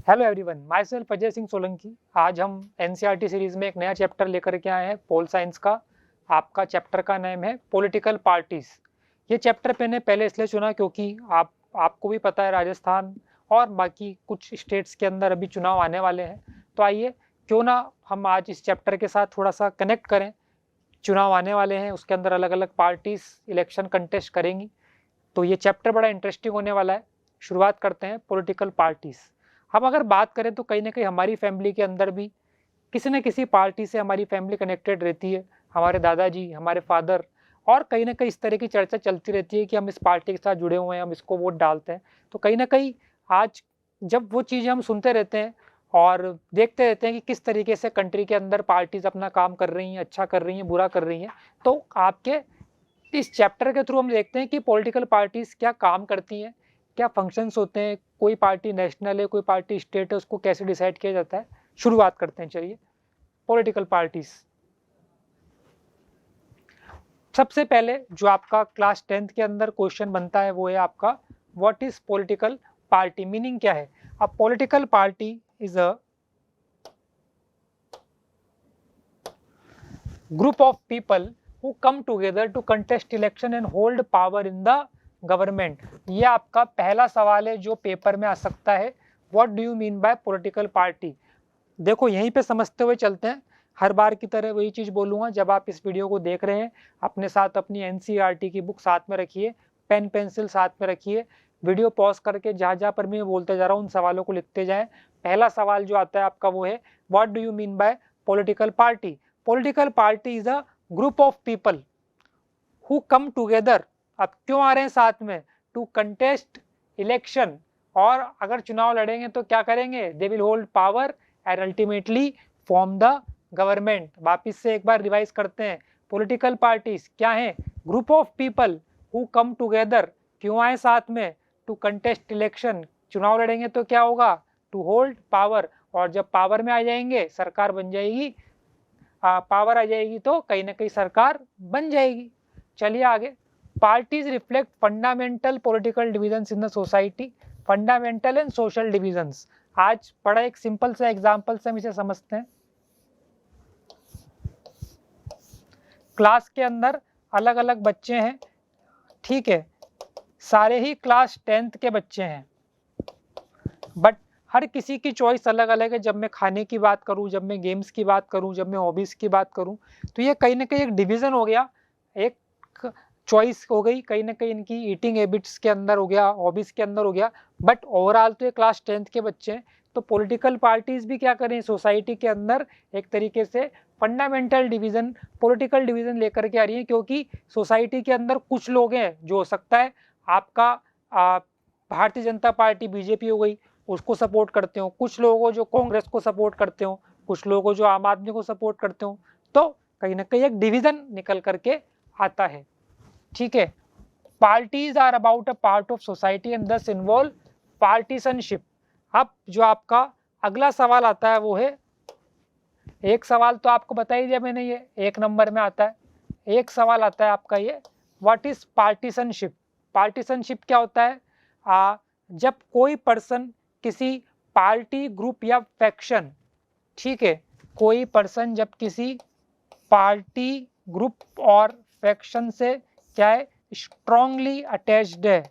Hello everyone, my self Ajay Singh Solanki. आज हम NCERT series में एक नया चैप्टर लेकर के आए हैं पोल साइंस का। आपका चैप्टर का नाम है पॉलिटिकल पार्टीज। ये चैप्टर मैंने पहले इसलिए चुना क्योंकि आपको भी पता है राजस्थान और बाकी कुछ स्टेट्स के अंदर अभी चुनाव आने वाले हैं। तो आइए क्यों ना हम आज इस चैप्टर के साथ थोड़ा सा कनेक्ट करें। चुनाव आने वाले हैं, उसके अंदर अलग अलग पार्टीज इलेक्शन कंटेस्ट करेंगी, तो ये चैप्टर बड़ा इंटरेस्टिंग होने वाला है। शुरुआत करते हैं पॉलिटिकल पार्टीज। हम अगर बात करें तो कहीं ना कहीं हमारी फैमिली के अंदर भी किसी न किसी पार्टी से हमारी फैमिली कनेक्टेड रहती है। हमारे दादाजी, हमारे फादर, और कहीं ना कहीं इस तरह की चर्चा चलती रहती है कि हम इस पार्टी के साथ जुड़े हुए हैं, हम इसको वोट डालते हैं। तो कहीं ना कहीं आज जब वो चीज़ें हम सुनते रहते हैं और देखते रहते हैं कि किस तरीके से कंट्री के अंदर पार्टीज अपना काम कर रही हैं, अच्छा कर रही हैं, बुरा कर रही हैं, तो आपके इस चैप्टर के थ्रू हम देखते हैं कि पॉलिटिकल पार्टीज क्या काम करती हैं, क्या फंक्शंस होते हैं, कोई पार्टी नेशनल है, कोई पार्टी स्टेट है, उसको कैसे डिसाइड किया जाता है। शुरुआत करते हैं, चलिए। पॉलिटिकल पार्टीज, सबसे पहले जो आपका क्लास 10th के अंदर क्वेश्चन बनता है वो है आपका what is political party, meaning क्या है। अब political party is a group of people who come together to contest election and hold power in the government। ये आपका पहला सवाल है जो पेपर में आ सकता है। What do you mean by political party. देखो यहीं पे समझते हुए चलते हैं। हर बार की तरह वही चीज़ बोलूँगा, जब आप इस वीडियो को देख रहे हैं अपने साथ अपनी एनसीईआरटी की बुक साथ में रखिए, पेन पेंसिल साथ में रखिए, वीडियो पॉज करके जहाँ जहाँ पर मैं बोलते जा रहा हूँ उन सवालों को लिखते जाएं। पहला सवाल जो आता है आपका वो है what do you mean by political party. Political party is a group of people who come together. अब क्यों आ रहे हैं साथ में, टू कंटेस्ट इलेक्शन, और अगर चुनाव लड़ेंगे तो क्या करेंगे, they will hold power and ultimately form the government. वापिस से एक बार रिवाइज करते हैं, पॉलिटिकल पार्टीज क्या है, group of people who come together, क्यों आए साथ में, टू कंटेस्ट इलेक्शन, चुनाव लड़ेंगे तो क्या होगा, टू होल्ड पावर, और जब पावर में आ जाएंगे सरकार बन जाएगी, पावर आ जाएगी तो कहीं ना कहीं सरकार बन जाएगी। चलिए आगे। Parties reflect fundamental political divisions in the society, fundamental and social divisions. आज बड़ा एक सिंपल सा एग्जांपल से हम इसे समझते हैं। क्लास के अंदर अलग अलग बच्चे हैं, ठीक है, सारे ही क्लास 10th के बच्चे हैं, बट हर किसी की चॉइस अलग अलग है। जब मैं खाने की बात करूं, जब मैं गेम्स की बात करूं, जब मैं हॉबीज़ की बात करूं, तो ये कहीं ना कहीं एक डिवीज़न हो गया, एक चॉइस हो गई, कहीं ना कहीं इनकी ईटिंग हैबिट्स के अंदर हो गया, हॉबीज़ के अंदर हो गया, बट ओवरऑल तो ये क्लास 10th के बच्चे हैं। तो पॉलिटिकल पार्टीज भी क्या करें, सोसाइटी के अंदर एक तरीके से फंडामेंटल डिवीज़न, पॉलिटिकल डिवीज़न लेकर के आ रही है, क्योंकि सोसाइटी के अंदर कुछ लोग हैं जो हो सकता है आपका भारतीय जनता पार्टी बीजेपी हो गई उसको सपोर्ट करते हो, कुछ लोगों जो कांग्रेस को सपोर्ट करते हो, कुछ लोगों जो आम आदमी को सपोर्ट करते हो, तो कहीं ना कहीं एक डिवीजन निकल करके आता है, ठीक है। Parties are about a part of society and thus involve partisanship. अब जो आपका अगला सवाल आता है वो है, एक सवाल तो आपको बता ही दिया मैंने, ये एक नंबर में आता है। एक सवाल आता है आपका ये, व्हाट इज पार्टीशनशिप। पार्टीशनशिप क्या होता है, जब कोई पर्सन किसी पार्टी ग्रुप या फैक्शन, ठीक है, कोई पर्सन जब किसी पार्टी ग्रुप और फैक्शन से क्या है, स्ट्रांगली अटैच्ड है,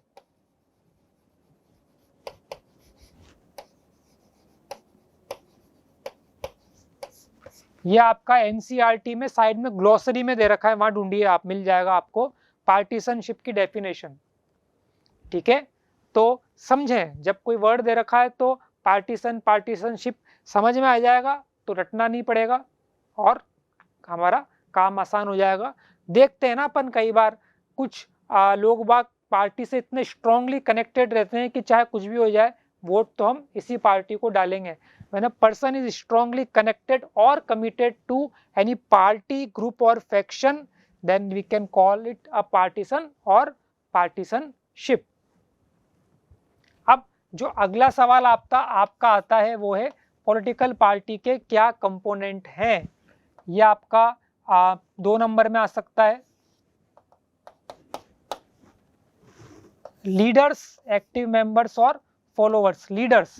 ये आपका एनसीईआरटी में साइड में ग्लोसरी में दे रखा है, वहां ढूंढिए आप, मिल जाएगा आपको पार्टीशनशिप की डेफिनेशन, ठीक है। तो समझें, जब कोई वर्ड दे रखा है तो पार्टीशन, पार्टीशनशिप समझ में आ जाएगा तो रटना नहीं पड़ेगा और हमारा काम आसान हो जाएगा। देखते हैं ना अपन कई बार कुछ लोग बाग पार्टी से इतने स्ट्रांगली कनेक्टेड रहते हैं कि चाहे कुछ भी हो जाए वोट तो हम इसी पार्टी को डालेंगे। When a person is strongly connected और committed to any party group और faction, then we can call it a partition और पार्टीशनशिप। अब जो अगला सवाल आपका आता है वो है पॉलिटिकल पार्टी के क्या कंपोनेंट हैं। ये आपका 2 नंबर में आ सकता है। लीडर्स, एक्टिव मेंबर्स और फॉलोअर्स। लीडर्स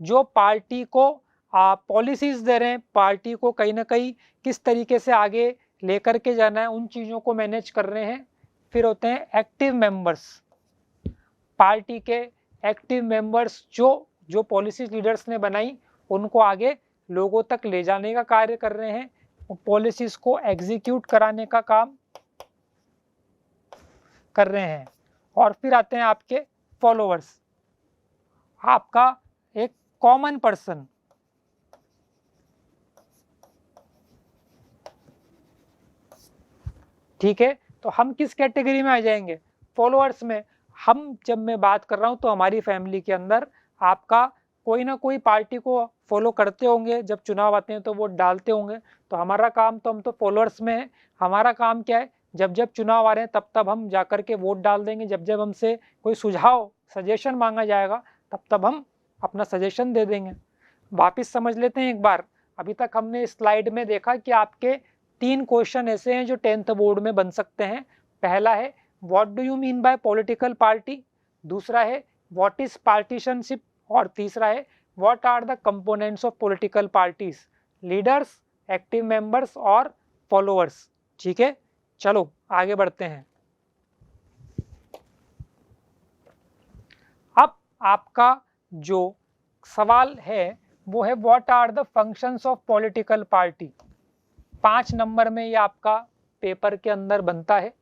जो पार्टी को पॉलिसीज दे रहे हैं, पार्टी को कहीं ना कहीं किस तरीके से आगे लेकर के जाना है, उन चीज़ों को मैनेज कर रहे हैं। फिर होते हैं एक्टिव मेंबर्स, पार्टी के एक्टिव मेंबर्स जो पॉलिसी लीडर्स ने बनाई उनको आगे लोगों तक ले जाने का कार्य कर रहे हैं, पॉलिसीज को एग्जीक्यूट कराने का काम कर रहे हैं। और फिर आते हैं आपके फॉलोअर्स, आपका एक कॉमन पर्सन, ठीक है। तो हम किस कैटेगरी में आ जाएंगे? फॉलोअर्स में। हम जब मैं बात कर रहा हूं तो हमारी फैमिली के अंदर आपका कोई ना कोई पार्टी को फॉलो करते होंगे, जब चुनाव आते हैं तो वोट डालते होंगे। तो हमारा काम तो हम तो फॉलोअर्स में है। हमारा काम क्या है, जब जब चुनाव आ रहे हैं तब तब हम जाकर के वोट डाल देंगे, जब जब हमसे कोई सुझाव सजेशन मांगा जाएगा तब तब हम अपना सजेशन दे देंगे। वापिस समझ लेते हैं एक बार। अभी तक हमने स्लाइड में देखा कि आपके 3 क्वेश्चन ऐसे हैं जो 10th बोर्ड में बन सकते हैं। पहला है what do you mean by political party, दूसरा है व्हाट इज पार्टीशनशिप, और तीसरा है what are the components of political parties, leaders, active members और फॉलोअर्स। ठीक है, चलो आगे बढ़ते हैं। अब आपका जो सवाल है वो है what are the functions of political party. 5 number में ये आपका पेपर के अंदर बनता है।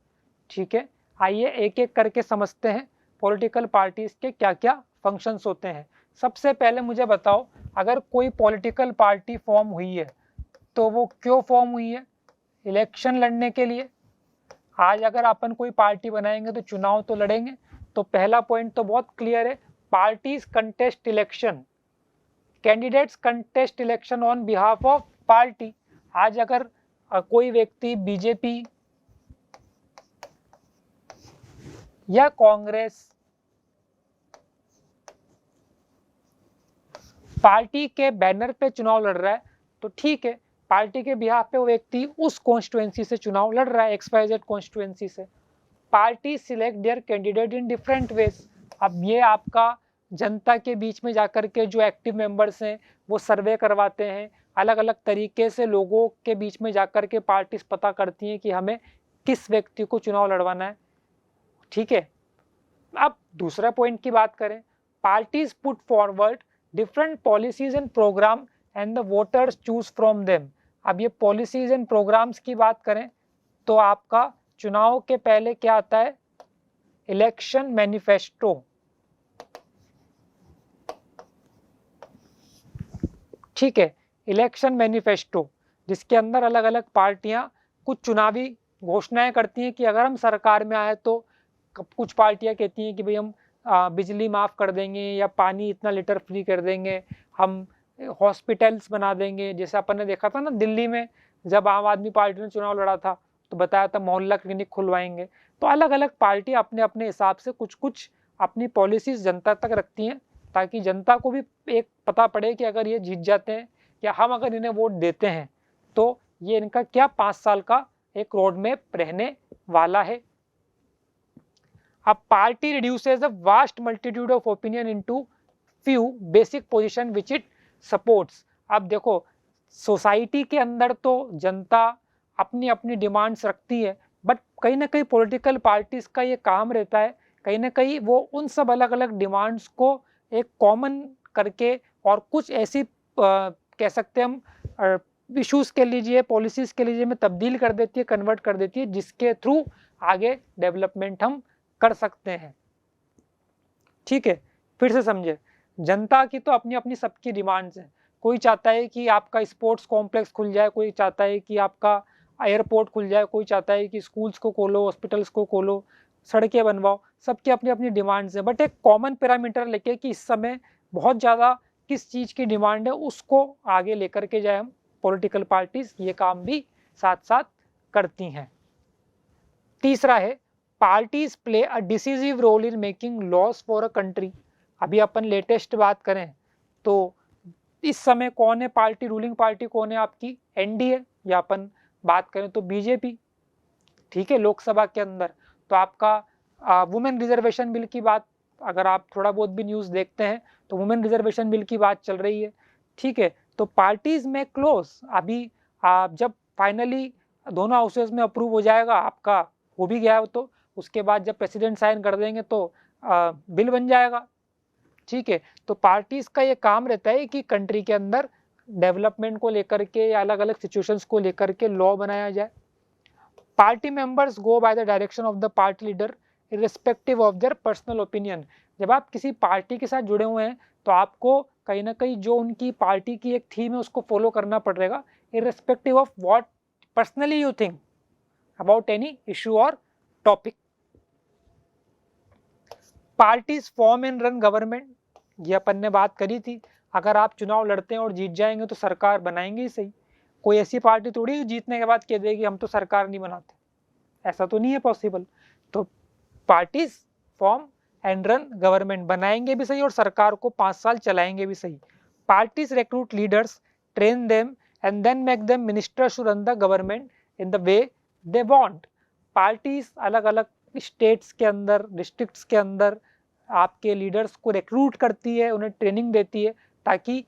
ठीक है, आइए एक एक करके समझते हैं पॉलिटिकल पार्टीज के क्या क्या फंक्शंस होते हैं। सबसे पहले मुझे बताओ, अगर कोई पॉलिटिकल पार्टी फॉर्म हुई है तो वो क्यों फॉर्म हुई है? इलेक्शन लड़ने के लिए। आज अगर अपन कोई पार्टी बनाएंगे तो चुनाव तो लड़ेंगे। तो पहला पॉइंट तो बहुत क्लियर है, parties contest election, candidates contest election on behalf of party. आज अगर कोई व्यक्ति बीजेपी या कांग्रेस पार्टी के बैनर पे चुनाव लड़ रहा है तो ठीक है, पार्टी के बिहाफ पे वो व्यक्ति उस कॉन्स्टिट्यूएंसी से चुनाव लड़ रहा है, XYZ कॉन्स्टिट्यूएंसी से। Party select there candidate in different ways. अब ये आपका जनता के बीच में जाकर के जो एक्टिव मेंबर्स हैं वो सर्वे करवाते हैं, अलग अलग तरीके से लोगों के बीच में जाकर के पार्टीज पता करती हैं कि हमें किस व्यक्ति को चुनाव लड़वाना है। ठीक है, अब दूसरा पॉइंट की बात करें, parties put forward different policies and programme and the voters choose from them. अब ये पॉलिसीज एंड प्रोग्राम्स की बात करें तो आपका चुनाव के पहले क्या आता है? Election manifesto. ठीक है, इलेक्शन मैनिफेस्टो, जिसके अंदर अलग अलग पार्टियां कुछ चुनावी घोषणाएं करती हैं कि अगर हम सरकार में आए तो कुछ पार्टियां कहती हैं कि भाई हम बिजली माफ़ कर देंगे या पानी इतना लीटर फ्री कर देंगे, हम हॉस्पिटल्स बना देंगे। जैसे अपन ने देखा था ना दिल्ली में, जब आम आदमी पार्टी ने चुनाव लड़ा था तो बताया था मोहल्ला क्लिनिक खुलवाएंगे। तो अलग अलग पार्टी अपने अपने हिसाब से कुछ कुछ अपनी पॉलिसीज जनता तक रखती हैं, ताकि जनता को भी एक पता पड़े कि अगर ये जीत जाते हैं या हम अगर इन्हें वोट देते हैं तो ये इनका क्या 5 साल का एक रोड मैप रहने वाला है। अब party reduces the vast multitude of opinion into few basic position which it supports. अब देखो, सोसाइटी के अंदर तो जनता अपनी अपनी डिमांड्स रखती है, बट कहीं ना कहीं पॉलिटिकल पार्टीज का ये काम रहता है, कहीं ना कहीं वो उन सब अलग अलग डिमांड्स को एक कॉमन करके और कुछ ऐसी कह सकते हैं हम इश्यूज के लीजिए, पॉलिसीज के लीजिए में तब्दील कर देती है, कन्वर्ट कर देती है, जिसके थ्रू आगे डेवलपमेंट हम कर सकते हैं। ठीक है, फिर से समझे, जनता की तो अपनी अपनी सबकी डिमांड्स हैं। कोई चाहता है कि आपका स्पोर्ट्स कॉम्प्लेक्स खुल जाए, कोई चाहता है कि आपका एयरपोर्ट खुल जाए, कोई चाहता है कि स्कूल्स को खोलो, हॉस्पिटल्स को खोलो, सड़कें बनवाओ, सबकी अपनी अपनी डिमांड्स हैं। बट एक कॉमन पैरामीटर लेके कि इस समय बहुत ज़्यादा किस चीज़ की डिमांड है उसको आगे लेकर के जाए हम, पॉलिटिकल पार्टीज ये काम भी साथ साथ करती हैं। तीसरा है parties play a decisive role in making laws for a country. अभी अपन लेटेस्ट बात करें तो इस समय कौन है पार्टी, रूलिंग पार्टी कौन है आपकी? NDA, या अपन बात करें तो BJP। ठीक है, लोकसभा के अंदर तो आपका वुमेन रिजर्वेशन बिल की बात, अगर आप थोड़ा बहुत भी न्यूज़ देखते हैं तो वुमेन रिजर्वेशन बिल की बात चल रही है, ठीक है। तो पार्टीज में क्लोज, अभी आप जब फाइनली दोनों हाउसेज में अप्रूव हो जाएगा, आपका हो भी गया हो, तो उसके बाद जब प्रेसिडेंट साइन कर देंगे तो बिल बन जाएगा, ठीक है। तो पार्टीज का ये काम रहता है कि कंट्री के अंदर डेवलपमेंट को लेकर के या अलग अलग सिचुएशंस को लेकर के लॉ बनाया जाए। Party members go by the direction of the party leader irrespective of their personal opinion. जब आप किसी पार्टी के साथ जुड़े हुए हैं तो आपको कहीं ना कहीं जो उनकी पार्टी की एक थीम है उसको फॉलो करना पड़ेगा, irrespective of what personally you think about any issue और topic. Parties form and run government, ये अपन ने बात करी थी। अगर आप चुनाव लड़ते हैं और जीत जाएंगे तो सरकार बनाएंगे ही सही। कोई ऐसी पार्टी थोड़ी जीतने के बाद कह देगी हम तो सरकार नहीं बनाते, ऐसा तो नहीं है पॉसिबल। तो parties form and run government, बनाएंगे भी सही और सरकार को 5 साल चलाएंगे भी सही। Parties recruit leaders, train them and then make them ministers to run the government in the way they want. Parties अलग अलग स्टेट्स के अंदर, डिस्ट्रिक्ट्स के अंदर आपके लीडर्स को रिक्रूट करती है, उन्हें ट्रेनिंग देती है, ताकि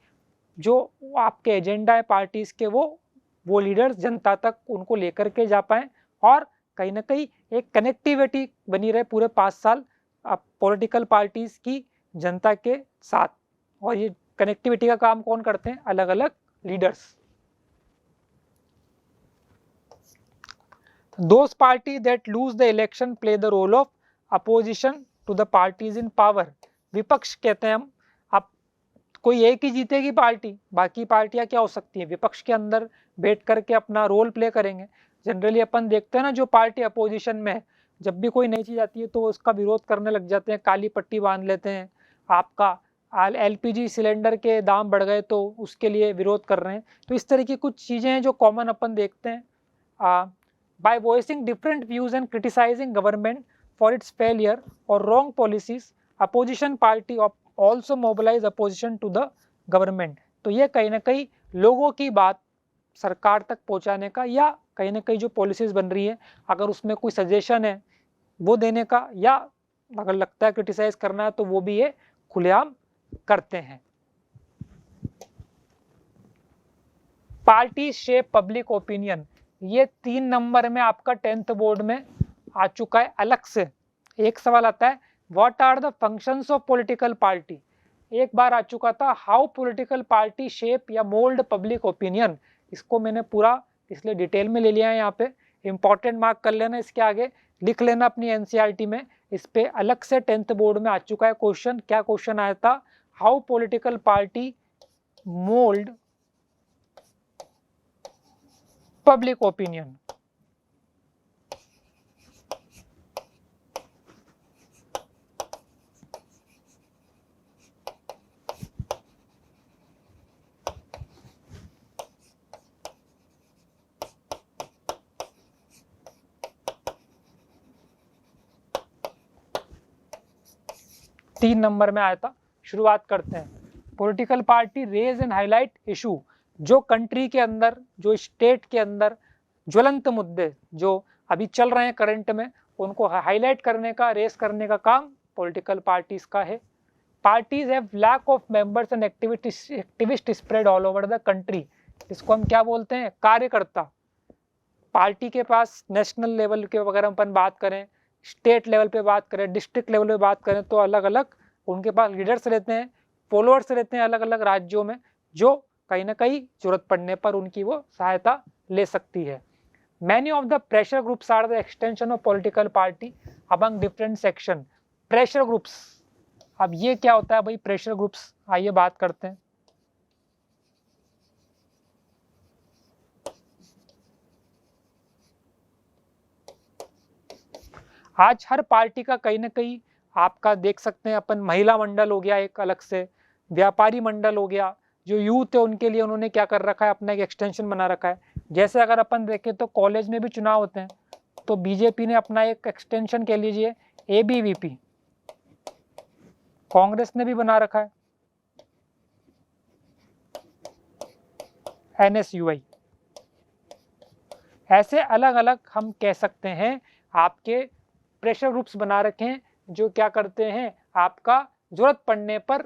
जो आपके एजेंडा है पार्टीज के वो लीडर्स जनता तक उनको लेकर के जा पाएँ और कहीं ना कहीं एक कनेक्टिविटी बनी रहे पूरे 5 साल पॉलिटिकल पार्टीज की जनता के साथ। और ये कनेक्टिविटी का काम कौन करते हैं? अलग अलग leaders. Those parties that lose the election play the role of opposition to the parties in power। विपक्ष कहते हैं हम। अब कोई एक ही जीतेगी पार्टी, बाकी पार्टियां क्या हो सकती है? विपक्ष के अंदर बैठ करके अपना रोल प्ले करेंगे। जनरली अपन देखते हैं ना, जो पार्टी अपोजिशन में है, जब भी कोई नई चीज आती है तो उसका विरोध करने लग जाते हैं, काली पट्टी बांध लेते हैं। आपका LPG सिलेंडर के दाम बढ़ गए तो उसके लिए विरोध कर रहे हैं। तो इस तरह की कुछ चीजें हैं जो कॉमन अपन देखते हैं। By voicing different views and criticizing government for its failure or wrong policies, opposition party also mobilize opposition to the government। तो ये कहीं ना कहीं लोगों की बात सरकार तक पहुंचाने का, या कहीं ना कहीं जो पॉलिसीज बन रही है अगर उसमें कोई सजेशन है वो देने का, या अगर लगता है क्रिटिसाइज करना है तो वो भी ये खुलेआम करते हैं। पार्टी शेप पब्लिक ओपिनियन, ये 3 नंबर में आपका 10th बोर्ड में आ चुका है। अलग से एक सवाल आता है, what are the functions of political party. एक बार आ चुका था, हाउ पॉलिटिकल पार्टी शेप या मोल्ड पब्लिक ओपिनियन। इसको मैंने पूरा इसलिए डिटेल में ले लिया है, यहाँ पे इंपॉर्टेंट मार्क कर लेना, इसके आगे लिख लेना अपनी NCERT में। इस पे अलग से 10th बोर्ड में आ चुका है क्वेश्चन। क्या क्वेश्चन आया था? How political party mould public opinion. तीन नंबर में आया था। शुरुआत करते हैं। Political party raise and highlight issue, जो कंट्री के अंदर, जो स्टेट के अंदर ज्वलंत मुद्दे जो अभी चल रहे हैं करंट में, उनको हाईलाइट करने का, रेस करने का काम पॉलिटिकल पार्टीज का है। Parties have lack of members and activist spread all over the country. इसको हम क्या बोलते हैं? कार्यकर्ता। पार्टी के पास नेशनल लेवल के वगैरह अपन बात करें, स्टेट लेवल पे बात करें, डिस्ट्रिक्ट लेवल पे बात करें, तो अलग अलग उनके पास लीडर्स रहते हैं, फॉलोअर्स रहते हैं अलग अलग राज्यों में, जो कहीं ना कहीं जरूरत पड़ने पर उनकी वो सहायता ले सकती है। Many of the pressure groups are the extension of political party among different section. Pressure groups, अब ये क्या होता है भाई प्रेशर ग्रुप्स? आइए बात करते हैं। आज हर पार्टी का कहीं ना कहीं आपका देख सकते हैं अपन, महिला मंडल हो गया एक अलग से, व्यापारी मंडल हो गया, जो यूथ है उनके लिए उन्होंने क्या कर रखा है, अपना एक एक्सटेंशन बना रखा है। जैसे अगर अपन देखें तो कॉलेज में भी चुनाव होते हैं, तो बीजेपी ने अपना एक एक्सटेंशन कह लीजिए ABVP, कांग्रेस ने भी बना रखा है NSUI। ऐसे अलग अलग हम कह सकते हैं आपके प्रेशर ग्रुप्स बना रखे हैं, जो क्या करते हैं, आपका जरूरत पड़ने पर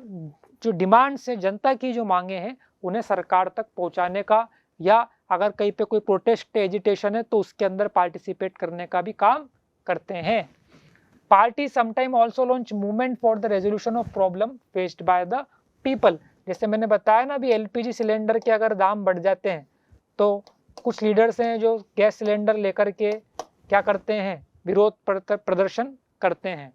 जो डिमांड्स है, जनता की जो मांगे हैं, उन्हें सरकार तक पहुंचाने का, या अगर कहीं पे कोई प्रोटेस्ट एजिटेशन है तो उसके अंदर पार्टिसिपेट करने का भी काम करते हैं। Party sometime also launch movement for the resolution of problem faced by the people. जैसे मैंने बताया ना, अभी एलपीजी सिलेंडर के अगर दाम बढ़ जाते हैं तो कुछ लीडर्स हैं जो गैस सिलेंडर लेकर के क्या करते हैं, विरोध प्रदर्शन करते हैं।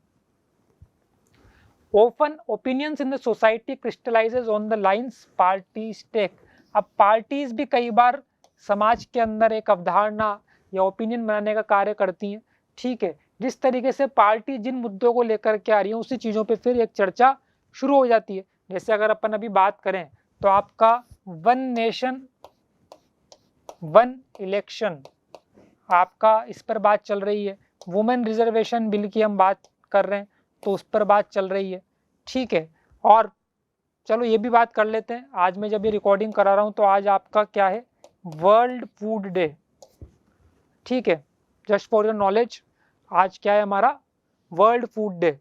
Often opinions in the society crystallizes on the lines parties take। अब पार्टीज भी कई बार समाज के अंदर एक अवधारणा या ओपिनियन बनाने का कार्य करती हैं, ठीक है। जिस तरीके से पार्टी जिन मुद्दों को लेकर के आ रही है, उसी चीज़ों पे फिर एक चर्चा शुरू हो जाती है। जैसे अगर अपन अभी बात करें तो आपका वन नेशन वन इलेक्शन, आपका इस पर बात चल रही है। वुमेन रिजर्वेशन बिल की हम बात कर रहे हैं तो उस पर बात चल रही है, ठीक है। और चलो ये भी बात कर लेते हैं, आज मैं जब ये रिकॉर्डिंग करा रहा हूँ तो आज आपका क्या है, वर्ल्ड फूड डे, ठीक है। जस्ट फॉर योर नॉलेज, आज क्या है हमारा, वर्ल्ड फूड डे।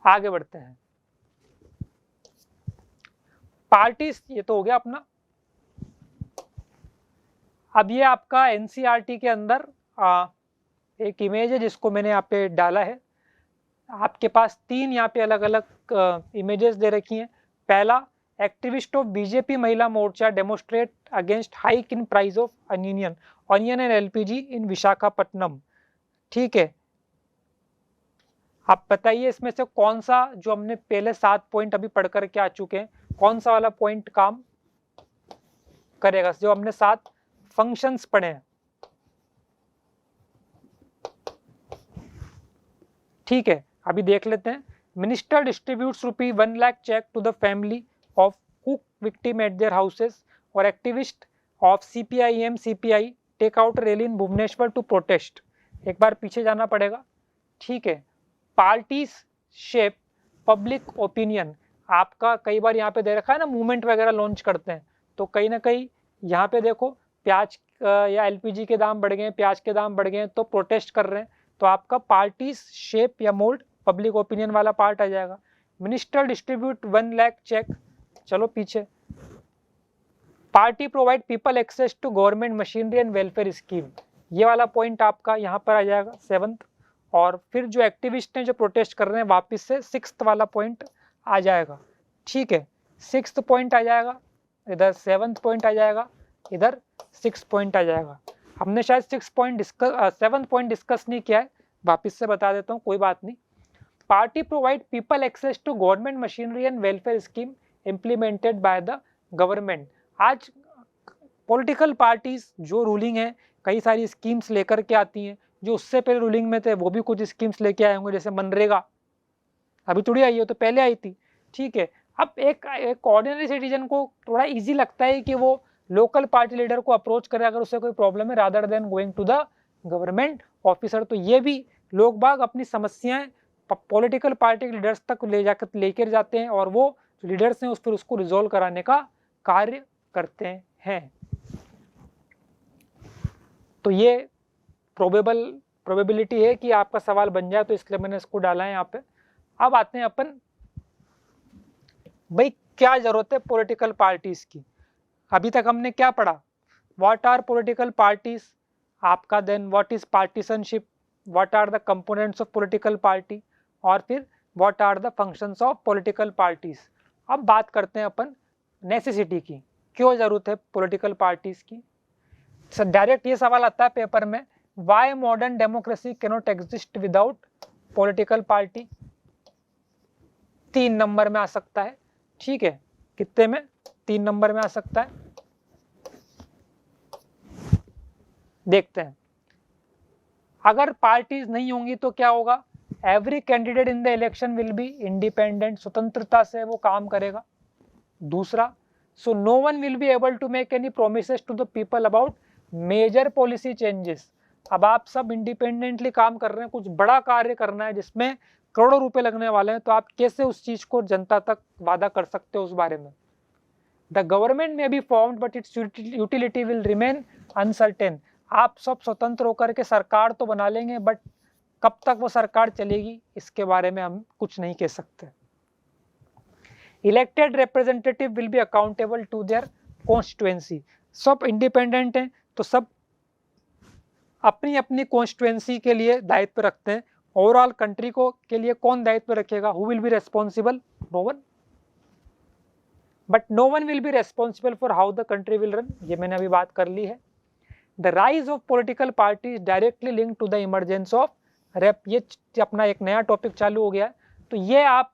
आगे बढ़ते हैं। पार्टीज ये तो हो गया अपना। अब ये आपका एनसीईआरटी के अंदर एक इमेज है जिसको मैंने यहाँ पे डाला है। आपके पास 3 यहाँ पे अलग अलग इमेजेस दे रखी हैं। पहला, activist of BJP Mahila Morcha demonstrate against hike in price of onion and LPG in Visakhapatnam, ठीक है। आप बताइए इसमें से कौन सा, जो हमने पहले 7 पॉइंट अभी पढ़ करके आ चुके हैं, कौन सा वाला पॉइंट काम करेगा, जो हमने 7 फंक्शंस पढ़े हैं, ठीक है। अभी देख लेते हैं। Minister distributes ₹1 lakh cheque to the family of cook victim at their houses, और activist of CPIM CPI take out rally in Bhubaneswar to protest. एक बार पीछे जाना पड़ेगा, ठीक है। पार्टीज शेप पब्लिक ओपिनियन, आपका कई बार यहाँ पे दे रखा है ना, मूवमेंट वगैरह लॉन्च करते हैं, तो कहीं ना कहीं यहाँ पे देखो प्याज या एलपीजी के दाम बढ़ गए, प्याज के दाम बढ़ गए तो प्रोटेस्ट कर रहे हैं, तो आपका पार्टीज शेप या मोल्ड पब्लिक ओपिनियन वाला पार्ट आ जाएगा। मिनिस्टर डिस्ट्रीब्यूट 1 लाख चेक, चलो पीछे। Party provide people access to government machinery and welfare scheme, ये वाला पॉइंट आपका यहाँ पर आ जाएगा 7th। और फिर जो एक्टिविस्ट हैं जो प्रोटेस्ट कर रहे हैं, वापस से 6th वाला पॉइंट आ जाएगा, ठीक है। 6th पॉइंट आ जाएगा, इधर 7th पॉइंट आ जाएगा, इधर 6th पॉइंट आ जाएगा। हमने शायद 7th पॉइंट डिस्कस नहीं किया है, वापस से बता देता हूँ, कोई बात नहीं। Party provide people access to government machinery and welfare scheme implemented by the government. आज पॉलिटिकल पार्टीज जो रूलिंग है, कई सारी स्कीम्स लेकर के आती हैं, जो उससे पहले रूलिंग में थे वो भी कुछ स्कीम्स लेके आए होंगे, जैसे मनरेगा अभी थोड़ी आई है, तो पहले आई थी, ठीक है। अब एक ऑर्डिनरी सिटीजन को थोड़ा इजी लगता है कि वो लोकल पार्टी लीडर को अप्रोच करे अगर उससे कोई प्रॉब्लम है, rather than going to the government officer. तो ये भी लोग बाग अपनी समस्याएं पॉलिटिकल पार्टी के लीडर्स तक लेकर जाते हैं, और वो जो लीडर्स हैं फिर उसको रिजोल्व कराने का कार्य करते हैं। तो ये प्रोबेबिलिटी है कि आपका सवाल बन जाए, तो इसलिए मैंने इसको डाला है यहाँ पे। अब आते हैं अपन, भाई क्या जरूरत है पॉलिटिकल पार्टीज की। अभी तक हमने क्या पढ़ा, व्हाट आर पॉलिटिकल पार्टीज, आपका then what is partisanship, what are the components of political party, और फिर what are the functions of political parties. अब बात करते हैं अपन नेसेसिटी की, क्यों जरूरत है पॉलिटिकल पार्टीज की। डायरेक्ट ये सवाल आता है पेपर में, why modern democracy can not exist without political party. 3 number में आ सकता है, ठीक है। कितने में, 3 नंबर में आ सकता है, देखते हैं। अगर पार्टीज नहीं होंगी तो क्या होगा, every candidate in the election will be independent, स्वतंत्रता से वो काम करेगा। दूसरा, so no one will be able to make any promises to the people about major policy changes. अब आप सब इंडिपेंडेंटली काम कर रहे हैं, कुछ बड़ा कार्य करना है जिसमें करोड़ों रुपए लगने वाले हैं, तो आप कैसे उस चीज को जनता तक वादा कर सकते हो उस बारे में। द गवर्नमेंट में be formed but it's utility will remain uncertain. आप सब स्वतंत्र होकर के सरकार तो बना लेंगे, बट कब तक वो सरकार चलेगी इसके बारे में हम कुछ नहीं कह सकते। Elected representative will be accountable to their constituency. सब इंडिपेंडेंट हैं तो सब अपनी अपनी कॉन्स्टिट्यूएंसी के लिए दायित्व रखते हैं। ओवरऑल कंट्री को के लिए कौन दायित्व रखेगा? Who will be responsible? No one. But no one will be responsible for how the country will run, ये मैंने अभी बात कर ली है। The rise of political parties directly link to the emergence of rep, ये अपना एक नया टॉपिक चालू हो गया है। तो ये आप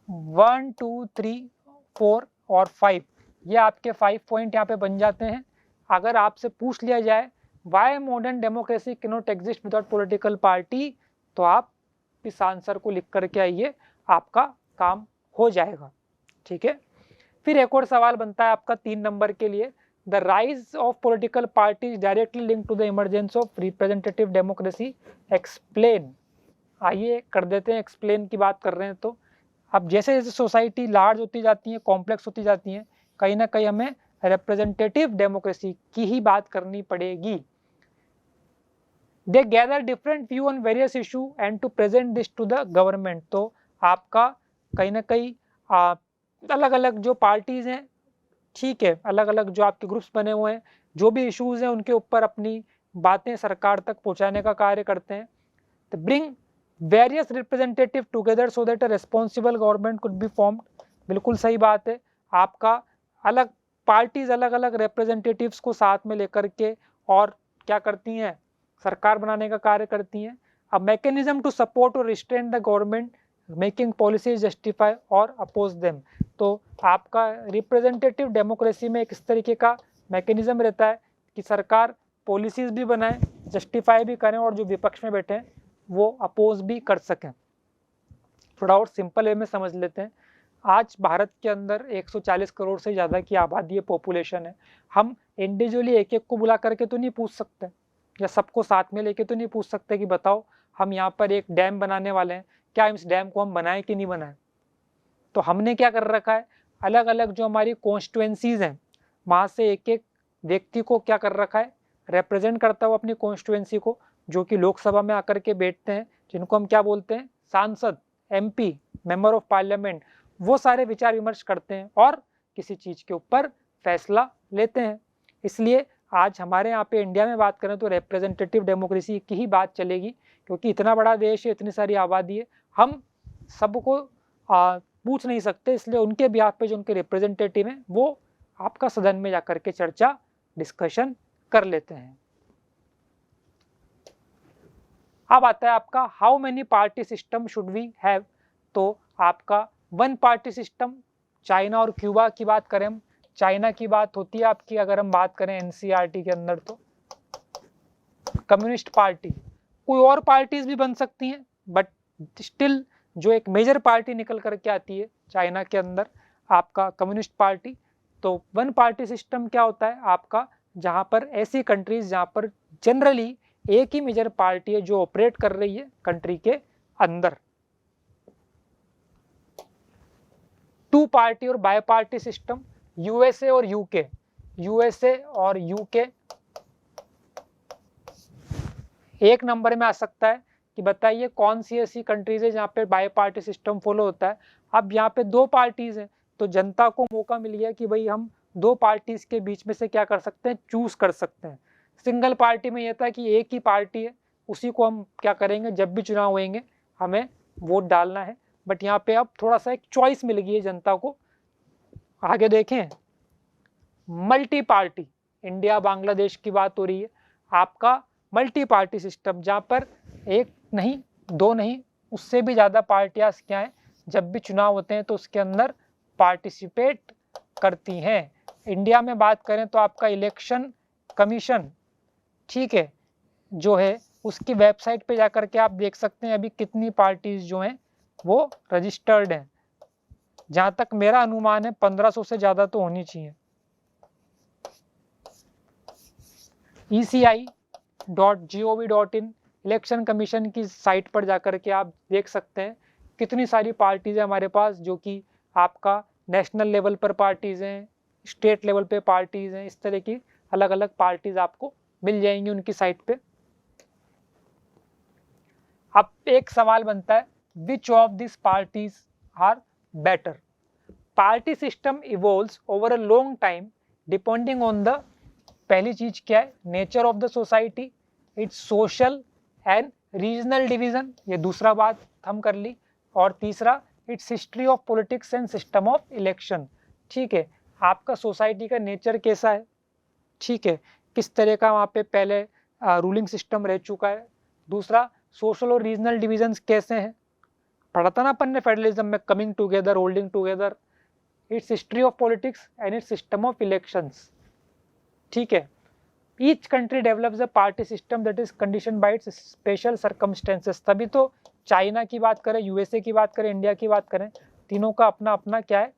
1, 2, 3, 4 और 5, ये आपके 5 पॉइंट यहाँ पे बन जाते हैं। अगर आपसे पूछ लिया जाए why modern democracy can not exist without political party, तो आप इस आंसर को लिख करके आइए, आपका काम हो जाएगा। ठीक है, फिर एक और सवाल बनता है आपका 3 नंबर के लिए, the rise of political parties directly link to the emergence of representative democracy, explain. आइए कर देते हैं, एक्सप्लेन की बात कर रहे हैं तो अब जैसे जैसे सोसाइटी लार्ज होती जाती है, कॉम्प्लेक्स होती जाती है, कहीं ना कहीं हमें रिप्रेजेंटेटिव डेमोक्रेसी की ही बात करनी पड़ेगी। They gather different view on various issue and to present this to the government. तो आपका कहीं ना कहीं अलग अलग जो पार्टीज हैं, ठीक है, अलग अलग जो आपके ग्रुप्स बने हुए हैं, जो भी इश्यूज हैं उनके ऊपर अपनी बातें सरकार तक पहुंचाने का कार्य करते हैं। तो bring various representative together so that a responsible government could be formed. बिल्कुल सही बात है, आपका अलग पार्टीज अलग अलग रिप्रेजेंटेटिव्स को साथ में लेकर के और क्या करती हैं, सरकार बनाने का कार्य करती हैं। अ मैकेनिज्म टू सपोर्ट और restrain the government making policies justify और अपोज देम। तो आपका रिप्रेजेंटेटिव डेमोक्रेसी में एक इस तरीके का मैकेनिज्म रहता है कि सरकार पॉलिसीज भी बनाए, जस्टिफाई भी करें और जो विपक्ष में बैठे हैं वो अपोज भी कर सकें। थोड़ा और सिंपल वे में समझ लेते हैं। आज भारत के अंदर 140 करोड़ से ज़्यादा की आबादी है, पॉपुलेशन है। हम इंडिविजुअली एक एक को बुला करके तो नहीं पूछ सकते, या सबको साथ में लेके तो नहीं पूछ सकते कि बताओ हम यहाँ पर एक डैम बनाने वाले हैं, क्या इस डैम को हम बनाएं कि नहीं बनाएं। तो हमने क्या कर रखा है, अलग अलग जो हमारी कॉन्स्टिट्यूएंसीज हैं वहाँ से एक एक व्यक्ति को क्या कर रखा है, रिप्रेजेंट करता हुआ अपनी कॉन्स्टिट्यूएंसी को, जो कि लोकसभा में आकर के बैठते हैं, जिनको हम क्या बोलते हैं, सांसद, MP, मेंबर ऑफ पार्लियामेंट। वो सारे विचार विमर्श करते हैं और किसी चीज़ के ऊपर फैसला लेते हैं। इसलिए आज हमारे यहाँ पे इंडिया में बात करें तो रिप्रेजेंटेटिव डेमोक्रेसी की ही बात चलेगी, क्योंकि इतना बड़ा देश है, इतनी सारी आबादी है, हम सबको पूछ नहीं सकते। इसलिए उनके बिहाफ पे जो उनके रिप्रेजेंटेटिव हैं वो आपका सदन में जाकर के चर्चा, डिस्कशन कर लेते हैं। अब आता है आपका how many party system should we have. तो आपका 1 पार्टी सिस्टम, चाइना और क्यूबा की बात करें हम, चाइना की बात होती है आपकी, अगर हम बात करें NCERT के अंदर तो कम्युनिस्ट पार्टी। कोई और पार्टीज भी बन सकती हैं, बट स्टिल जो एक मेजर पार्टी निकल करके आती है चाइना के अंदर, आपका कम्युनिस्ट पार्टी। तो 1 पार्टी सिस्टम क्या होता है आपका, जहाँ पर ऐसी कंट्रीज जहाँ पर जनरली एक ही मेजर पार्टी है जो ऑपरेट कर रही है कंट्री के अंदर। 2 पार्टी और बाय पार्टी सिस्टम, USA और UK। USA और UK एक नंबर में आ सकता है कि बताइए कौन सी ऐसी कंट्रीज है जहाँ पे बाय पार्टी सिस्टम फॉलो होता है। अब यहाँ पे 2 पार्टीज हैं, तो जनता को मौका मिल गया कि भाई हम 2 पार्टीज के बीच में से क्या कर सकते हैं, चूज कर सकते हैं। सिंगल पार्टी में यह था कि एक ही पार्टी है, उसी को हम क्या करेंगे, जब भी चुनाव होंगे हमें वोट डालना है। बट यहाँ पे अब थोड़ा सा एक चॉइस मिल गई है जनता को। आगे देखें, मल्टी पार्टी, इंडिया बांग्लादेश की बात हो रही है, आपका मल्टी पार्टी सिस्टम, जहाँ पर 1 नहीं 2 नहीं उससे भी ज़्यादा पार्टियाँ क्या हैं, जब भी चुनाव होते हैं तो उसके अंदर पार्टिसिपेट करती हैं। इंडिया में बात करें तो आपका इलेक्शन कमीशन, ठीक है, जो है उसकी वेबसाइट पे जाकर के आप देख सकते हैं अभी कितनी पार्टीज जो हैं वो रजिस्टर्ड हैं। जहाँ तक मेरा अनुमान है 1500 से ज़्यादा तो होनी चाहिए। ECI.gov.in इलेक्शन कमीशन की साइट पर जाकर के आप देख सकते हैं कितनी सारी पार्टीज है हमारे पास, जो कि आपका नेशनल लेवल पर पार्टीज हैं, स्टेट लेवल पे पार्टीज हैं, इस तरह की अलग अलग पार्टीज आपको मिल जाएंगी उनकी साइट पे। अब एक सवाल बनता है, which of this parties are better? Party system evolves over a long time depending on the, पहली चीज क्या है, nature of the society, its social and regional division, ये दूसरा बात हम कर ली, और तीसरा its history of politics and system of election. ठीक है, आपका सोसाइटी का नेचर कैसा है, ठीक है, किस तरह का वहाँ पे पहले रूलिंग सिस्टम रह चुका है, दूसरा सोशल और रीजनल डिविजन्स कैसे हैं, पढ़ा था ना अपन ने फेडरलिज्म में, coming together, holding together, it's history of politics and it's system of elections. ठीक है, each country develops a party system that is condition bye it's special circumstances. तभी तो चाइना की बात करें, यूएसए की बात करें, इंडिया की बात करें, तीनों का अपना अपना क्या है,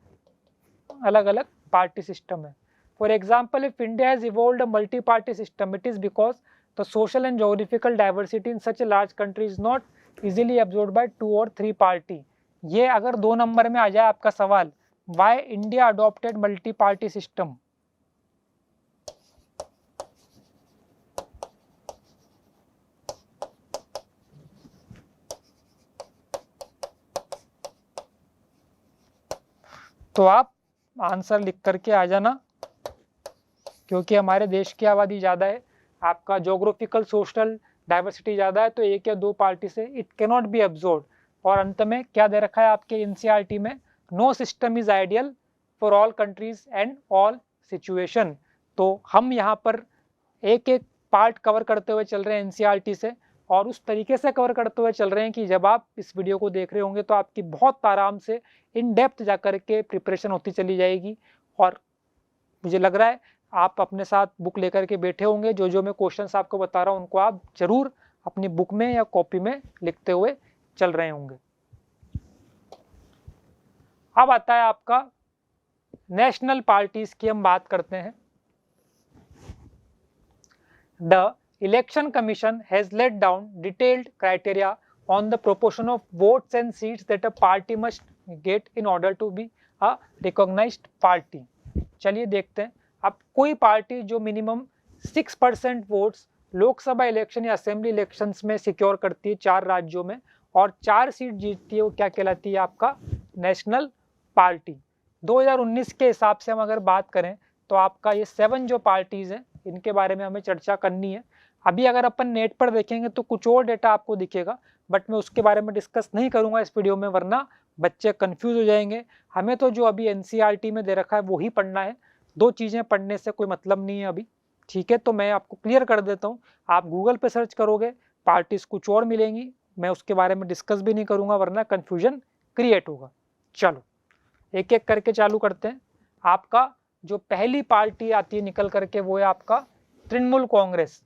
अलग अलग पार्टी सिस्टम है। For example, if India has evolved a multi party system, it is because the social and geographical diversity in such a large country is not easily absorbed bye 2 और 3 पार्टी। ये अगर 2 number में आ जाए आपका सवाल, why India adopted multi party system, तो आप answer लिख करके आ जाना, क्योंकि हमारे देश की आबादी ज़्यादा है, आपका जोग्राफिकल सोशल डाइवर्सिटी ज़्यादा है, तो 1 या 2 पार्टी से इट कैनॉट बी एब्जॉर्ब। और अंत में क्या दे रखा है आपके एनसीईआरटी में, no system is ideal for all countries and all situation. तो हम यहाँ पर एक एक पार्ट कवर करते हुए चल रहे हैं एनसीईआरटी से, और उस तरीके से कवर करते हुए चल रहे हैं कि जब आप इस वीडियो को देख रहे होंगे तो आपकी बहुत आराम से इन डेप्थ जा कर के प्रिपरेशन होती चली जाएगी। और मुझे लग रहा है आप अपने साथ बुक लेकर के बैठे होंगे, जो जो मैं क्वेश्चंस आपको बता रहा हूँ उनको आप जरूर अपनी बुक में या कॉपी में लिखते हुए चल रहे होंगे। अब आता है आपका नेशनल पार्टीज की हम बात करते हैं। The Election Commission has laid down detailed criteria on the proportion of votes and seats that a party must get in order to be a recognized party। चलिए देखते हैं, अब कोई पार्टी जो मिनिमम 6% वोट्स लोकसभा इलेक्शन या assembly elections में secure करती है 4 राज्यों में, और 4 सीट जीतती है, वो क्या कहलाती है, आपका नेशनल पार्टी। 2019 के हिसाब से हम अगर बात करें तो आपका ये 7 जो पार्टीज हैं, इनके बारे में हमें चर्चा करनी है। अभी अगर अपन नेट पर देखेंगे तो कुछ और डेटा आपको दिखेगा, बट मैं उसके बारे में डिस्कस नहीं करूंगा इस वीडियो में, वरना बच्चे कंफ्यूज हो जाएंगे। हमें तो जो अभी एनसीईआरटी में दे रखा है वो ही पढ़ना है, 2 चीज़ें पढ़ने से कोई मतलब नहीं है अभी। ठीक है, तो मैं आपको क्लियर कर देता हूँ, आप गूगल पे सर्च करोगे पार्टीज कुछ और मिलेंगी, मैं उसके बारे में डिस्कस भी नहीं करूँगा, वरना कन्फ्यूजन क्रिएट होगा। चलो एक एक करके चालू करते हैं। आपका जो पहली पार्टी आती है निकल करके वो है आपका तृणमूल कांग्रेस।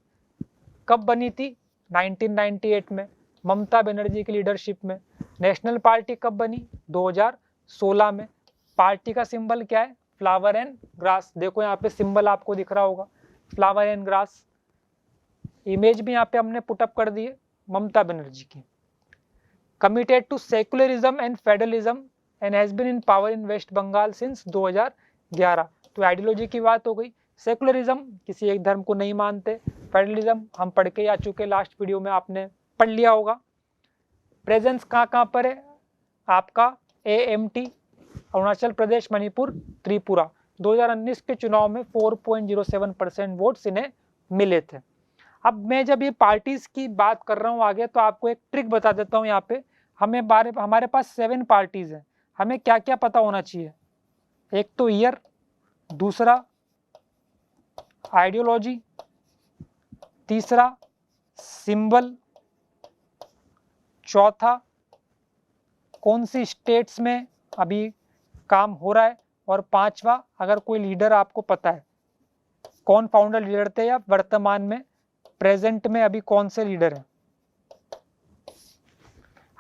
कब बनी थी, 1998 में, ममता बनर्जी की लीडरशिप में। नेशनल पार्टी कब बनी, 2016 में। पार्टी का सिंबल क्या है, फ्लावर एंड ग्रास। देखो यहाँ पे सिंबल आपको दिख रहा होगा, फ्लावर एंड ग्रास। इमेज भी यहाँ पे हमने पुटअप कर दी है ममता बनर्जी की। Committed to secularism and federalism and has been in power in West Bengal since 2011। तो आइडियोलॉजी की बात हो गई। सेकुलरिज्म, किसी एक धर्म को नहीं मानते। फेडरलिज्म हम पढ़ के आ चुके, लास्ट वीडियो में आपने पढ़ लिया होगा। प्रेजेंस कहाँ पर है, आपका AMT अरुणाचल प्रदेश, मणिपुर, त्रिपुरा। 2019 के चुनाव में 4.07% वोट्स इन्हें मिले थे। अब मैं जब ये पार्टीज की बात कर रहा हूँ आगे, तो आपको एक ट्रिक बता देता हूँ। यहाँ पे हमारे पास 7 पार्टीज हैं, हमें क्या क्या पता होना चाहिए। एक तो ईयर, दूसरा आइडियोलॉजी, तीसरा सिंबल, चौथा कौन सी स्टेट्स में अभी काम हो रहा है, और पांचवा अगर कोई लीडर आपको पता है, कौन फाउंडर लीडर थे या वर्तमान में प्रेजेंट में अभी कौन से लीडर हैं।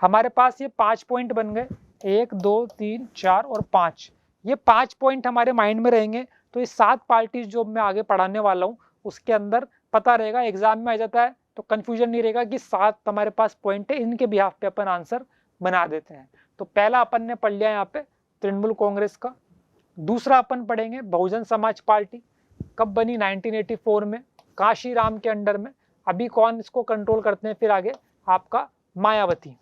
हमारे पास ये 5 पॉइंट बन गए, 1 2 3 4 और 5। ये 5 पॉइंट हमारे माइंड में रहेंगे, तो ये 7 पार्टीज जो मैं आगे पढ़ाने वाला हूँ उसके अंदर पता रहेगा। एग्जाम में आ जाता है तो कंफ्यूजन नहीं रहेगा कि 7 हमारे पास पॉइंट है, इनके बिहाफ पे अपन आंसर बना देते हैं। तो पहला अपन ने पढ़ लिया यहाँ पे तृणमूल कांग्रेस का। दूसरा अपन पढ़ेंगे बहुजन समाज पार्टी। कब बनी, 1984 में, काशी राम के अंडर में। अभी कौन इसको कंट्रोल करते हैं, फिर आगे आपका Mayawati.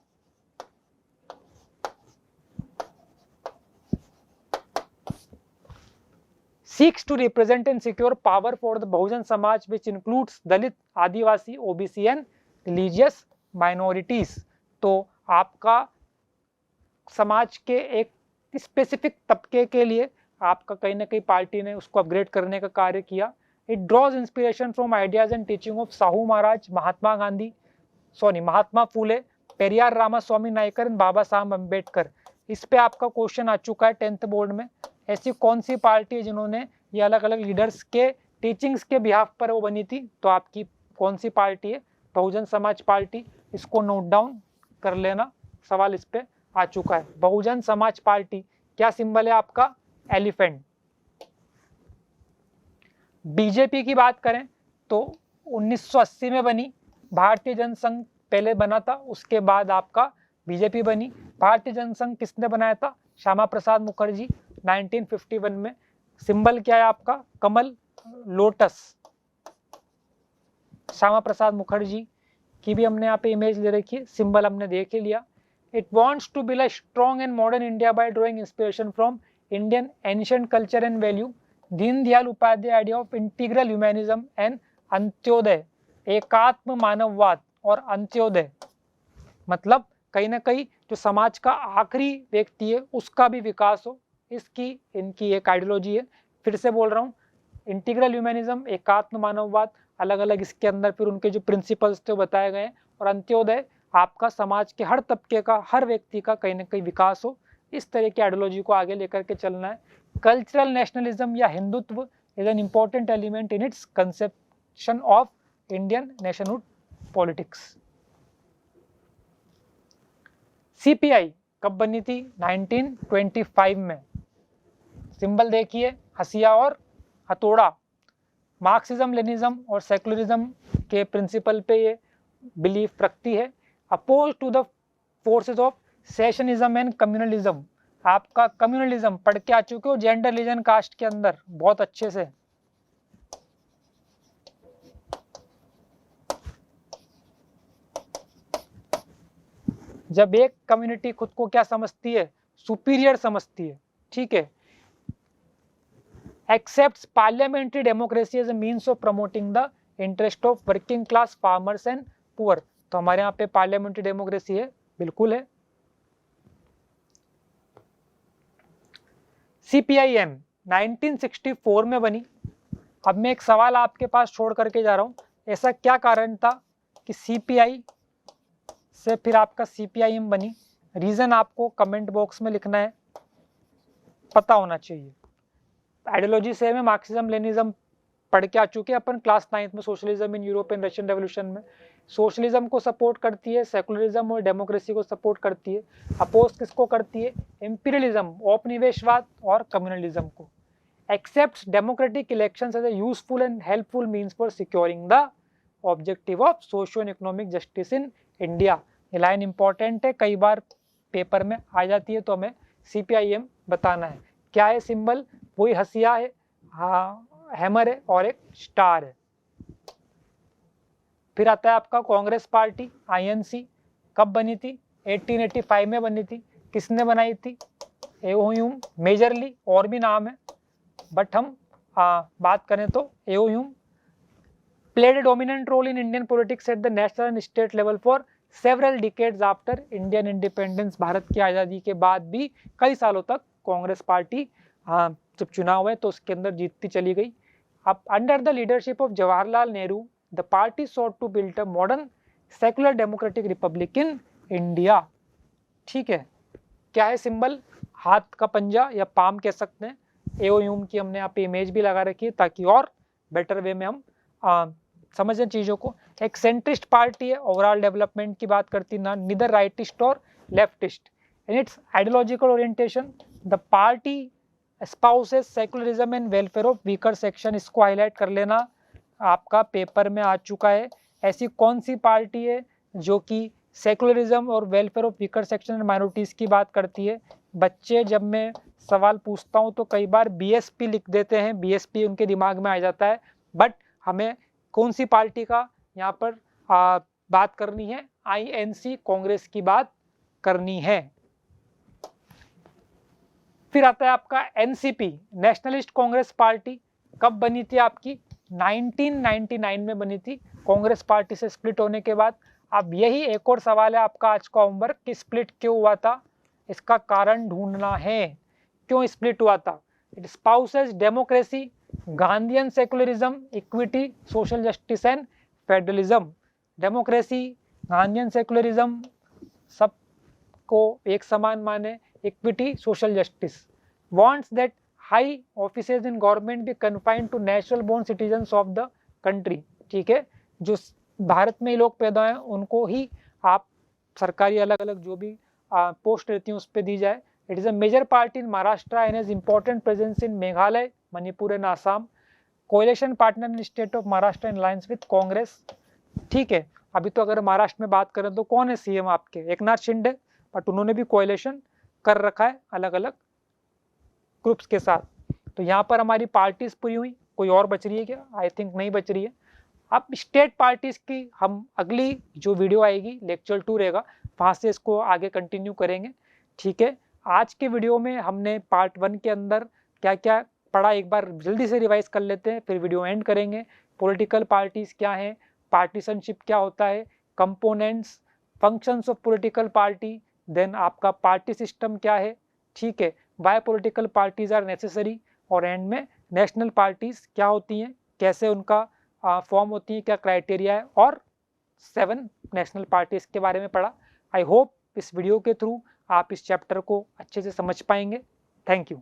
Seeks to represent and secure power for the Bahujan Samaj, which includes Dalit, Adivasi, OBC and religious minorities। तो आपका समाज के एक स्पेसिफिक तबके के लिए आपका कहीं ना कहीं पार्टी ने उसको अपग्रेड करने का कार्य किया। It draws inspiration from ideas and teaching of Sahu Maharaj, Mahatma Phule, Periyar Ramaswamy Naicker and Baba Saheb Ambedkar. इस पे आपका क्वेश्चन आ चुका है 10th बोर्ड में। ऐसी कौन सी पार्टी है जिन्होंने ये अलग अलग लीडर्स के टीचिंग्स के बिहाफ पर वो बनी थी, तो आपकी कौन सी पार्टी है? बहुजन समाज पार्टी। इसको नोट डाउन कर लेना, सवाल इस पे आ चुका है। बहुजन समाज पार्टी, क्या सिंबल है आपका? एलिफेंट। बीजेपी की बात करें तो 1980 में बनी, भारतीय जनसंघ पहले बना था, उसके बाद आपका बीजेपी बनी। भारतीय जनसंघ किसने बनाया था? श्यामा प्रसाद मुखर्जी 1951 में। सिंबल क्या है आपका? कमल, लोटस। श्यामा प्रसाद मुखर्जी की भी हमने यहाँ पे इमेज ले रखी है, सिंबल हमने देख ही लिया। It wants to build a strong and modern India by drawing inspiration from Indian ancient culture and value. Deendayal Upadhyaya idea of integral humanism and Antyodaya, एकात्म मानववाद और अंत्योदय, मतलब कहीं ना कहीं जो समाज का आखिरी व्यक्ति है उसका भी विकास हो, इसकी इनकी एक आइडियोलॉजी है। फिर से बोल रहा हूँ, इंटीग्रल ह्यूमैनिज्म, एकात्म मानववाद, अलग अलग इसके अंदर फिर उनके जो प्रिंसिपल्स थे बताए गए, और अंत्योदय आपका समाज के हर तबके का, हर व्यक्ति का कहीं ना कहीं विकास हो, इस तरह की आइडियोलॉजी को आगे लेकर के चलना है। कल्चरल नेशनलिज्म या Hindutva is an important element in its conception of Indian nationhood politics. CPI कब बनी थी? 1925 में। सिंबल देखिए, हसिया और हथौड़ा। मार्क्सिज्म, लेनिज्म और सेकुलरिज्म के प्रिंसिपल पे ये बिलीफ रखती है। Oppose to the forces of secessionism and communalism. आपका कम्युनलिज्म पढ़ के आ चुके हो जेंडर, रिलीजन, कास्ट के अंदर बहुत अच्छे से। जब एक कम्युनिटी खुद को क्या समझती है? सुपीरियर समझती है, ठीक है। Accepts parliamentary democracy as a means of promoting the interest of working class, farmers and poor. तो हमारे यहाँ पे पार्लियामेंट्री डेमोक्रेसी है, बिल्कुल है। सीपीआईएम 1964 में बनी। अब मैं एक सवाल आपके पास छोड़ करके जा रहा हूँ, ऐसा क्या कारण था कि सीपीआई से फिर आपका सीपीआईएम बनी? रीजन आपको कमेंट बॉक्स में लिखना है, पता होना चाहिए। आइडियोलॉजी से में मार्क्सिज्म, लेनिज्म पढ़ के आ चुके हैं अपन क्लास 9th में। Socialism in Europe and Russian revolution में सोशलिज्म को सपोर्ट करती है, सेकुलरिज्म और डेमोक्रेसी को सपोर्ट करती है। अपोज किसको करती है? इंपीरियलिज्म, औपनिवेशवाद और कम्युनलिज्म को। Accepts democratic elections as a useful and helpful means for securing the objective of socio and economic justice in India. ये लाइन इंपॉर्टेंट है, कई बार पेपर में आ जाती है, तो हमें सीपीआईएम बताना है। क्या है सिंबल? वही हसिया है, हाँ, हैमर है और एक स्टार है। फिर आता है आपका कांग्रेस पार्टी, आईएनसी। कब बनी थी? 1885 में बनी थी। किसने बनाई थी? एओ ह्यूम। मेजरली और भी नाम है, बट हम बात करें तो AO Hume. Played a dominant role in Indian politics at the national and state level for several decades after Indian independence. Bharat की आज़ादी के बाद भी कई सालों तक कांग्रेस पार्टी जब चुनाव हुए तो उसके अंदर जीतती चली गई। अब under the leadership of Jawaharlal Nehru the party sought to build a modern secular democratic republic in India। ठीक है, क्या है सिंबल? हाथ का पंजा या पाम कह सकते हैं। एओ ह्यूम की हमने यहाँ पे इमेज भी लगा रखी है ताकि और बेटर वे में हम समझें चीज़ों को। एक सेंट्रिस्ट पार्टी है, ओवरऑल डेवलपमेंट की बात करती ना, निदर राइटिस्ट और leftist. In its ideological orientation the party espoused secularism and welfare of weaker section. इसको हाईलाइट कर लेना, आपका पेपर में आ चुका है। ऐसी कौन सी पार्टी है जो कि सेकुलरिज्म और welfare of weaker section and minorities की बात करती है? बच्चे जब मैं सवाल पूछता हूँ तो कई बार बीएसपी लिख देते हैं, बीएसपी उनके दिमाग में आ जाता है, बट हमें कौन सी पार्टी का यहाँ पर बात करनी है, INC कांग्रेस की बात करनी है। फिर आता है आपका NCP, नेशनलिस्ट कांग्रेस पार्टी। कब बनी थी आपकी? 1999 में बनी थी, कांग्रेस पार्टी से स्प्लिट होने के बाद। अब यही एक और सवाल है आपका आज का होमवर्क कि स्प्लिट क्यों हुआ था, इसका कारण ढूंढना है, क्यों स्प्लिट हुआ था। It spouses democracy, Gandhian secularism, equity, social justice and federalism. Democracy, Gandhian secularism, सबको एक समान माने, equity, social justice. wants that high offices in government be confined to natural born citizens of the country। ठीक है, जो भारत में ही लोग पैदा हैं उनको ही आप सरकारी अलग अलग जो भी पोस्ट रहती हैं उस पर दी जाए। It is a major party in Maharashtra and has important presence in Meghalaya, Manipur and Assam. Coalition partner in state of Maharashtra in alliance with Congress. ठीक है, अभी तो अगर महाराष्ट्र में बात करें तो कौन है CM आपके? एकनाथ शिंदे, बट उन्होंने भी कोएलिशन कर रखा है अलग अलग ग्रुप्स के साथ। तो यहाँ पर हमारी पार्टीज पूरी हुई, कोई और बच रही है क्या? आई थिंक नहीं बच रही है। अब स्टेट पार्टीज की हम अगली जो वीडियो आएगी लेक्चर 2 रहेगा, वहाँ से इसको आगे कंटिन्यू करेंगे। ठीक है, आज के वीडियो में हमने पार्ट 1 के अंदर क्या क्या पढ़ा एक बार जल्दी से रिवाइज कर लेते हैं, फिर वीडियो एंड करेंगे। पॉलिटिकल पार्टीज क्या हैं, पार्टीशनशिप क्या होता है, components, functions of political party, then आपका पार्टी सिस्टम क्या है। ठीक है, why political parties are necessary, और एंड में नेशनल पार्टीज क्या होती हैं, कैसे उनका फॉर्म होती है, क्या क्राइटेरिया है, और 7 नेशनल पार्टीज के बारे में पढ़ा। आई होप इस वीडियो के थ्रू आप इस चैप्टर को अच्छे से समझ पाएंगे। Thank you.